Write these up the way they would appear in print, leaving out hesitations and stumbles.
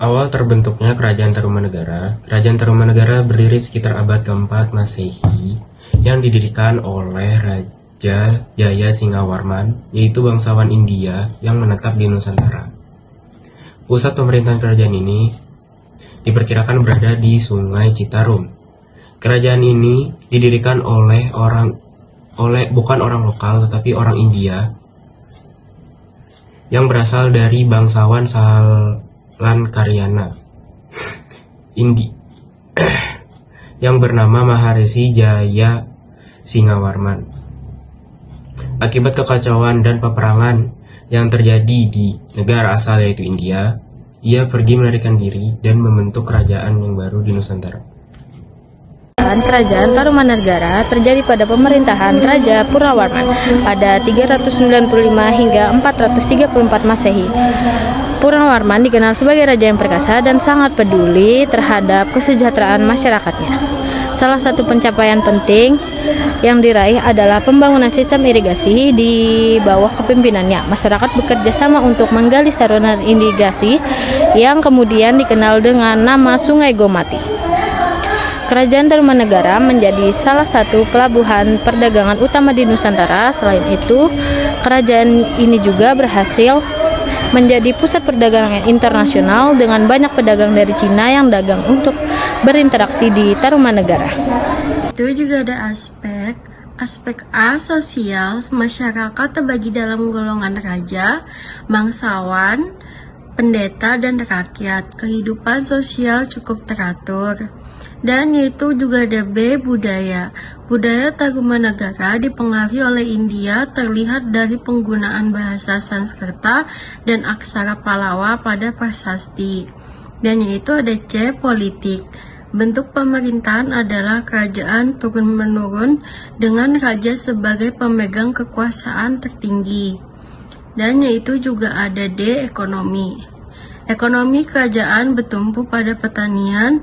Awal terbentuknya Kerajaan Tarumanegara. Kerajaan Tarumanegara berdiri sekitar abad ke-4 Masehi yang didirikan oleh Raja Jaya Singawarman, yaitu bangsawan India yang menetap di Nusantara. Pusat pemerintahan kerajaan ini diperkirakan berada di Sungai Citarum. Kerajaan ini didirikan bukan orang lokal tetapi orang India yang berasal dari bangsawan Salankaryana yang bernama Maharesi Jaya Singawarman. Akibat kekacauan dan peperangan yang terjadi di negara asal yaitu India, ia pergi melarikan diri dan membentuk kerajaan yang baru di Nusantara. Kerajaan Tarumanegara terjadi pada pemerintahan Raja Purnawarman pada 395 hingga 434 Masehi. Purnawarman dikenal sebagai raja yang perkasa dan sangat peduli terhadap kesejahteraan masyarakatnya. Salah satu pencapaian penting yang diraih adalah pembangunan sistem irigasi di bawah kepemimpinannya. Masyarakat bekerja sama untuk menggali saluran irigasi yang kemudian dikenal dengan nama Sungai Gomati. Kerajaan Tarumanegara menjadi salah satu pelabuhan perdagangan utama di Nusantara. Selain itu, kerajaan ini juga berhasil menjadi pusat perdagangan internasional dengan banyak pedagang dari Cina yang dagang untuk berinteraksi di Tarumanegara. Itu juga ada aspek A, sosial. Masyarakat terbagi dalam golongan raja, bangsawan, pendeta, dan rakyat. Kehidupan sosial cukup teratur. Dan yaitu juga ada B, budaya. Budaya Tarumanegara dipengaruhi oleh India, terlihat dari penggunaan bahasa Sanskerta dan aksara Pallawa pada prasasti. Dan yaitu ada C, politik. Bentuk pemerintahan adalah kerajaan turun-menurun dengan raja sebagai pemegang kekuasaan tertinggi. Dan yaitu juga ada D, ekonomi. Ekonomi kerajaan bertumpu pada pertanian,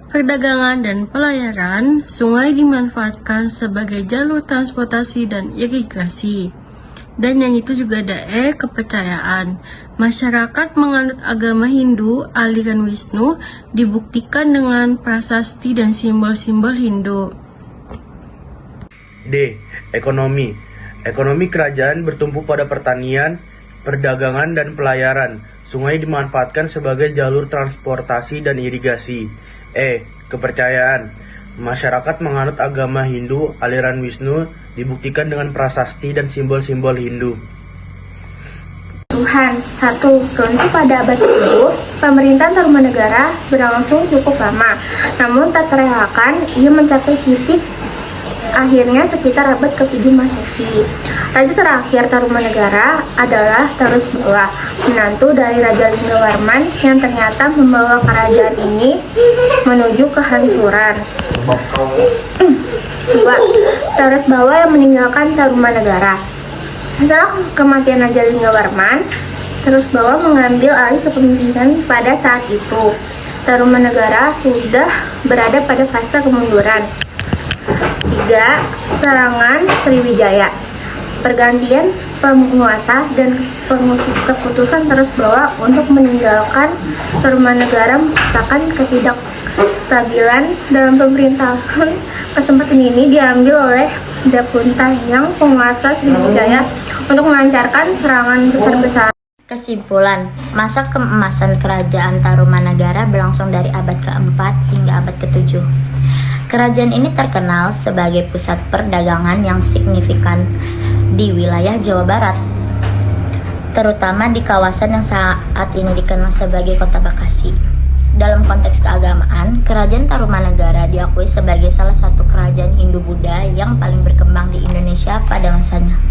perdagangan, dan pelayaran. Sungai dimanfaatkan sebagai jalur transportasi dan irigasi. Dan yang itu juga ada E, kepercayaan. Masyarakat menganut agama Hindu, aliran Wisnu, dibuktikan dengan prasasti dan simbol-simbol Hindu. D, ekonomi. Ekonomi kerajaan bertumpu pada pertanian, perdagangan, dan pelayaran. Sungai dimanfaatkan sebagai jalur transportasi dan irigasi. E, kepercayaan. Masyarakat menganut agama Hindu, aliran Wisnu, dibuktikan dengan prasasti dan simbol-simbol Hindu. Tuhan. 1. Beruntung pada abad ke-7, pemerintahan Tarumanegara berlangsung cukup lama. Namun tak terelakkan, ia mencapai titik akhirnya sekitar abad ke-7 Masehi. Raja terakhir Tarumanegara adalah Tarusbawa, menantu dari Raja Linggawarman yang ternyata membawa kerajaan ini menuju kehancuran. 2. Tarusbawa yang meninggalkan Tarumanegara. Setelah kematian Raja Linggawarman, Tarusbawa mengambil alih kepemimpinan pada saat itu. Tarumanegara sudah berada pada fase kemunduran. 3. Serangan Sriwijaya. Pergantian penguasa dan keputusan Tarusbawa untuk meninggalkan Tarumanegara menciptakan ketidakstabilan dalam pemerintahan. Kesempatan ini diambil oleh Dapunta yang penguasa Sriwijaya untuk melancarkan serangan besar-besaran. Kesimpulan, masa keemasan kerajaan Tarumanegara berlangsung dari abad ke-4 hingga abad ke-7. Kerajaan ini terkenal sebagai pusat perdagangan yang signifikan di wilayah Jawa Barat, terutama di kawasan yang saat ini dikenal sebagai Kota Bekasi. Dalam konteks keagamaan, Kerajaan Tarumanegara diakui sebagai salah satu kerajaan Hindu-Buddha yang paling berkembang di Indonesia pada masanya.